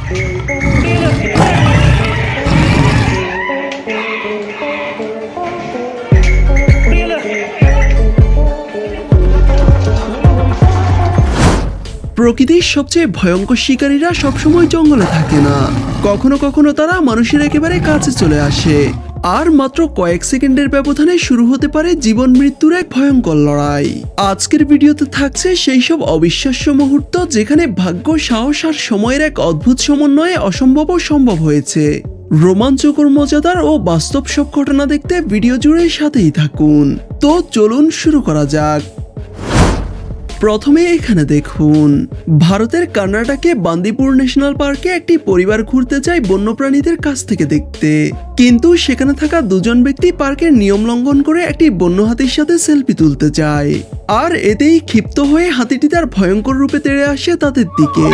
প্রকৃতির সবচেয়ে ভয়ঙ্কর শিকারীরা সবসময় জঙ্গলে থাকে না, কখনো কখনো তারা মানুষের একেবারে কাছে চলে আসে। আর মাত্র কয়েক সেকেন্ডের ব্যবধানে শুরু হতে পারে জীবন মৃত্যুর এক ভয়ঙ্কর লড়াই। আজকের ভিডিওতে থাকছে সেই সব অবিশ্বাস্য মুহূর্ত যেখানে ভাগ্য, সাহস আর সময়ের এক অদ্ভুত সমন্বয়ে অসম্ভব সম্ভব হয়েছে। রোমাঞ্চকর, মজাদার ও বাস্তব সব ঘটনা দেখতে ভিডিও জুড়ে সাথেই থাকুন। তো চলুন শুরু করা যাক। প্রথমে এখানে দেখুন, ভারতের কর্ণাটকে বান্দিপুর ন্যাশনাল পার্কে একটি পরিবার ঘুরতে যায় বন্যপ্রাণীদের কাছ থেকে দেখতে, কিন্তু সেখানে থাকা দুজন ব্যক্তি পার্কের নিয়ম লঙ্ঘন করে একটি বন্য হাতির সাথে সেলফি তুলতে যায়। আর এতেই ক্ষিপ্ত হয়ে হাতিটি তার ভয়ঙ্কর রূপে তেড়ে আসে তাদের দিকে।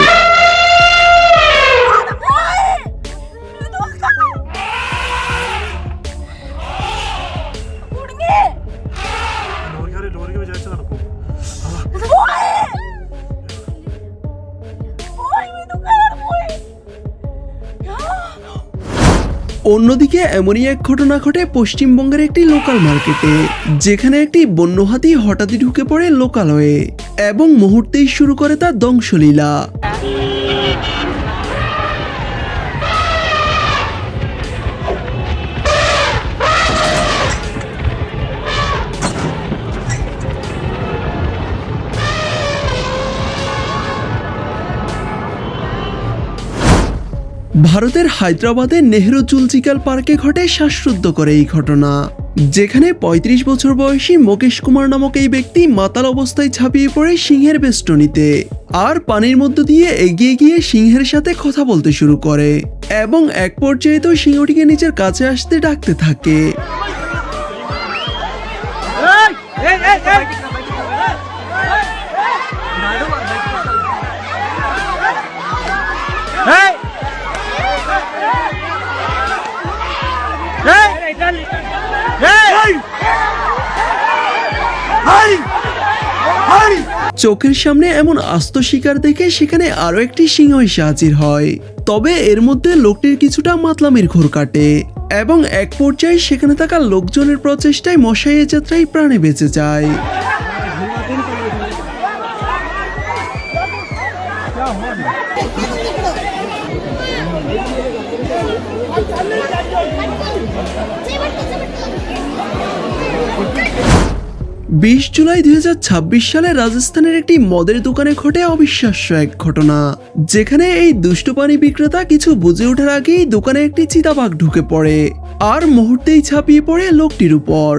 অন্যদিকে এমনই এক ঘটনা ঘটে পশ্চিমবঙ্গের একটি লোকাল মার্কেটে, যেখানে একটি বন্য হাতি হঠাৎই ঢুকে পড়ে লোকালয়ে এবং মুহূর্তেই শুরু করে তার ধ্বংসলীলা। ভারতের হায়দ্রাবাদের নেহরু জুলজিক্যাল পার্কে ঘটে শ্বাসরুদ্ধকর এই ঘটনা, যেখানে ৩৫ বছর বয়সী মুকেশ কুমার নামক এই ব্যক্তি মাতাল অবস্থায় ঝাঁপিয়ে পড়ে সিংহের বেষ্টনীতে আর পানির মধ্য দিয়ে এগিয়ে গিয়ে সিংহের সাথে কথা বলতে শুরু করে এবং এক পর্যায়ে তো সিংহটিকে নিজের কাছে আসতে ডাকতে থাকে। চোখের সামনে এমন আস্ত শিকার দেখে সেখানে আরো একটি সিংহ এসে হাজির হয়, তবে এর মধ্যে লোকটির কিছুটা মাতলামির ঘোর কাটে এবং এক পর্যায়ে সেখানে থাকা লোকজনের প্রচেষ্টায় মশাইয়ের যাত্রায় প্রাণে বেঁচে যায়। বিশ জুলাই 2026 সালে রাজস্থানের একটি মদের দোকানে ঘটে অবিশ্বাস্য এক ঘটনা, যেখানে এই দুষ্ট পানি বিক্রেতা কিছু বুঝে ওঠার আগেই দোকানে একটি চিতাবাঘ ঢুকে পড়ে আর মুহূর্তেই ঝাঁপিয়ে পড়ে লোকটির উপর।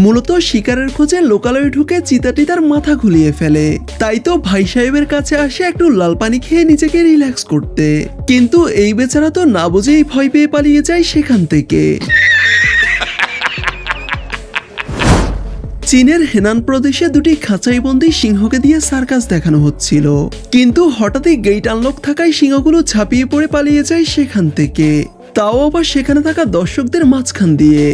মূলত শিকারের খোঁজে লোকালয়ে ঢুকে চিতাটি তার মাথা ঘুলিয়ে ফেলে, তাই তো ভাই সাহেবের কাছে আসে একটু লাল পানি খেয়ে নিজেকে রিল্যাক্স করতে, কিন্তু এই বেচারা তো না বুঝেই ভয় পেয়ে পালিয়ে যায় সেখান থেকে। চীনের হেনান প্রদেশে দুটি খাঁচাইবন্দি সিংহকে দিয়ে সার্কাস দেখানো হচ্ছিল, কিন্তু হঠাৎই গেট আনলক থাকায় সিংহগুলো ঝাঁপিয়ে পড়ে পালিয়ে যায় সেখান থেকে, তাও আবার সেখানে থাকা দর্শকদের মাঝখান দিয়ে।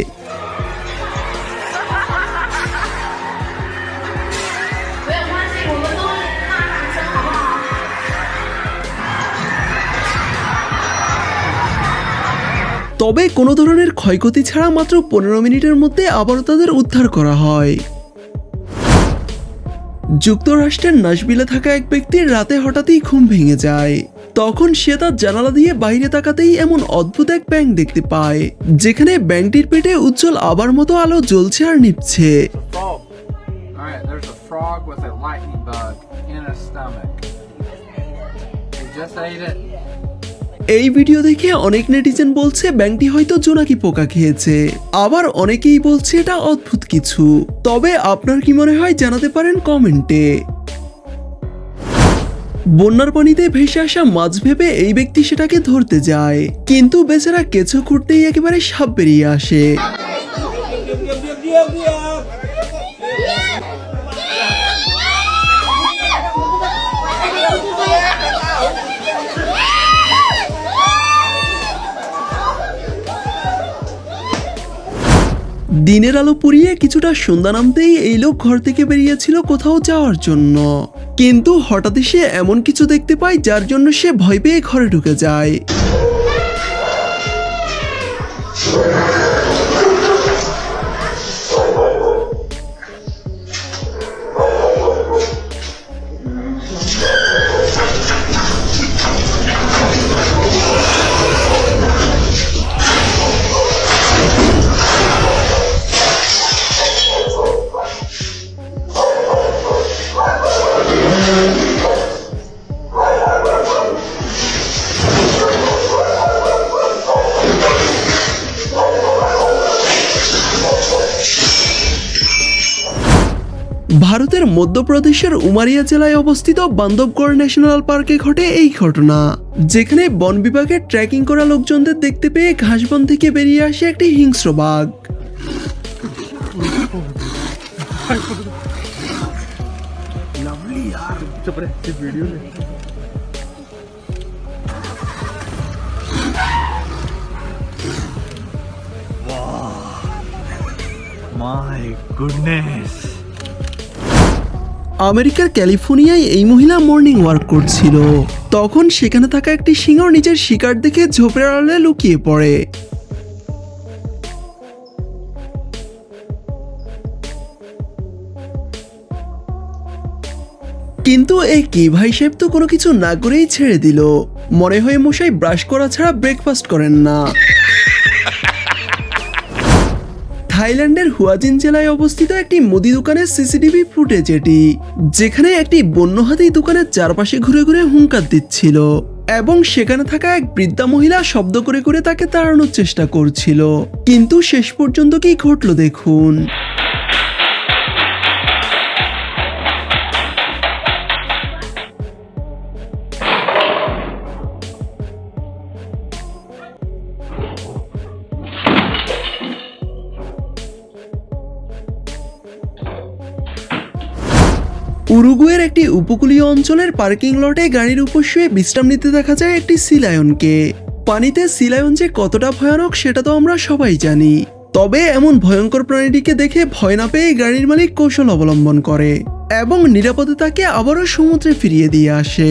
তবে কোনো ধরনের ক্ষয়ক্ষতি ছাড়া মাত্র 15 মিনিটের মধ্যে আবারও তাদের উদ্ধার করা হয়। যুক্তরাষ্ট্রের নাশভিলে থাকা এক ব্যক্তির রাতে হঠাৎই ঘুম ভেঙে যায়, তখন সে তার জানালা দিয়ে বাইরে তাকাতেই এমন অদ্ভুত এক ব্যাঙ দেখতে পায়, যেখানে ব্যাঙটির পেটে উজ্জ্বল আবার মতো আলো জ্বলছে আর নিভছে। এই ভিডিও দেখে অনেক নেটিজেন বলছে ব্যাঙটি হয়তো জোনাকি পোকা খেয়েছে, আবার অনেকেই বলছে এটা অদ্ভুত কিছু। তবে আপনার কি মনে হয় জানাতে পারেন কমেন্টে। বন্যার পানিতে ভেসে আসা মাছ ভেবে এই ব্যক্তি সেটাকে ধরতে যায়, কিন্তু বেচারা কেঁচো খুঁড়তেই একেবারে সাপ বেরিয়ে আসে। দিনের আলো পুড়িয়ে কিছুটা সন্ধ্যা নামতেই এই লোক ঘর থেকে বেরিয়েছিল কোথাও যাওয়ার জন্য, কিন্তু হঠাৎই সে এমন কিছু দেখতে পায় যার জন্য সে ভয় পেয়ে ঘরে ঢুকে যায়। ভারতের মধ্যপ্রদেশের উমারিয়া জেলায় অবস্থিত বান্ধবগড় ন্যাশনাল পার্কে ঘটে এই ঘটনা, যেখানে বন বিভাগের ট্রেকিং করা লোকজনদের দেখতে পেয়ে ঘাসবন থেকে বেরিয়ে আসে একটি হিংস্র বাঘ। My goodness. আমেরিকার ক্যালিফোর্নিয়ায় এই মহিলা মর্নিং ওয়াক করছিল, তখন সেখানে থাকা একটি সিংহ নিজের শিকার দেখে ঝোপের আড়ালে লুকিয়ে পড়ে। কিন্তু এই কি ভাই সাহেব তো কোনো কিছু না করেই ছেড়ে দিল, মনে হয় মশাই ব্রাশ করা ছাড়া ব্রেকফাস্ট করেন না। থাইল্যান্ডের হুয়াজিন জেলায় অবস্থিত একটি মুদি দোকানের সিসিটিভি ফুটেজ এটি, যেখানে একটি বন্য হাতি দোকানের চারপাশে ঘুরে ঘুরে হুঙ্কার দিচ্ছিল এবং সেখানে থাকা এক বৃদ্ধা মহিলা শব্দ করে করে তাকে তাড়ানোর চেষ্টা করছিল, কিন্তু শেষ পর্যন্ত কি ঘটলো দেখুন। উরুগুয়ের একটি উপকূলীয় অঞ্চলের পার্কিং লটে গাড়ির উপর শুয়ে বিশ্রাম নিতে দেখা যায় একটি সি লায়নকে। পানিতে সি লায়ন যে কতটা ভয়ানক সেটা তো আমরা সবাই জানি, তবে এমন ভয়ঙ্কর প্রাণীটিকে দেখে ভয় না পেয়ে গাড়ির মালিক কৌশল অবলম্বন করে এবং নিরাপদে তাকে আবারও সমুদ্রে ফিরিয়ে দিয়ে আসে।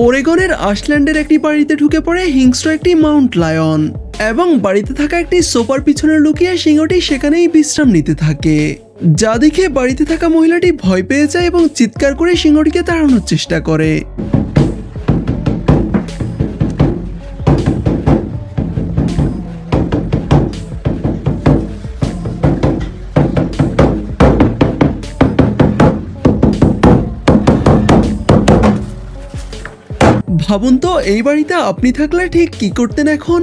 ওরেগনের আশল্যান্ডের একটি বাড়িতে ঢুকে পড়ে হিংস্র একটি মাউন্ট লায়ন এবং বাড়িতে থাকা একটি সোফার পিছনে লুকিয়ে সিংহটি সেখানেই বিশ্রাম নিতে থাকে, যা দেখে বাড়িতে থাকা মহিলাটি ভয় পেয়ে যায় এবং চিৎকার করে সিংহটিকে তাড়ানোর চেষ্টা করে। ভাবুন তো এই বাড়িতে আপনি থাকলে ঠিক কি করতেন এখন?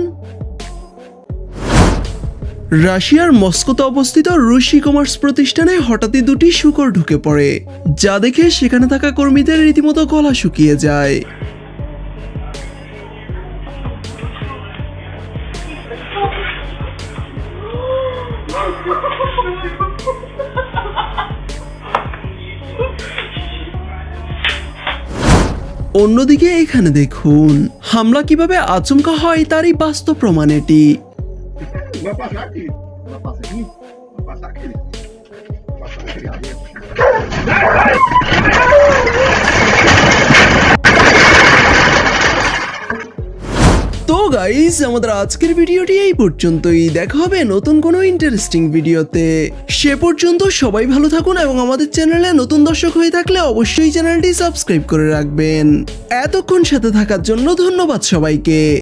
রাশিয়ার মস্কোতে অবস্থিত রুশ ই কমার্স প্রতিষ্ঠানে হঠাৎই দুটি শূকর ঢুকে পড়ে, যা দেখে সেখানে থাকা কর্মীদের রীতিমতো গলা শুকিয়ে যায়। অন্যদিকে এখানে দেখুন হামলা কিভাবে আচমকা হয় তারই বাস্তব প্রমাণ এটি। Vai passar aqui. Vai passar aqui? Vai passar aqui. Vai passar aqui. তো গাইস, আমাদের আজকের ভিডিওটি এই পর্যন্তই। দেখা হবে নতুন কোনো ইন্টারেস্টিং ভিডিওতে। সে পর্যন্ত সবাই ভালো থাকুন এবং আমাদের চ্যানেলে নতুন দর্শক হয়ে থাকলে অবশ্যই চ্যানেলটি সাবস্ক্রাইব করে রাখবেন। এতক্ষণ সাথে থাকার জন্য ধন্যবাদ সবাইকে।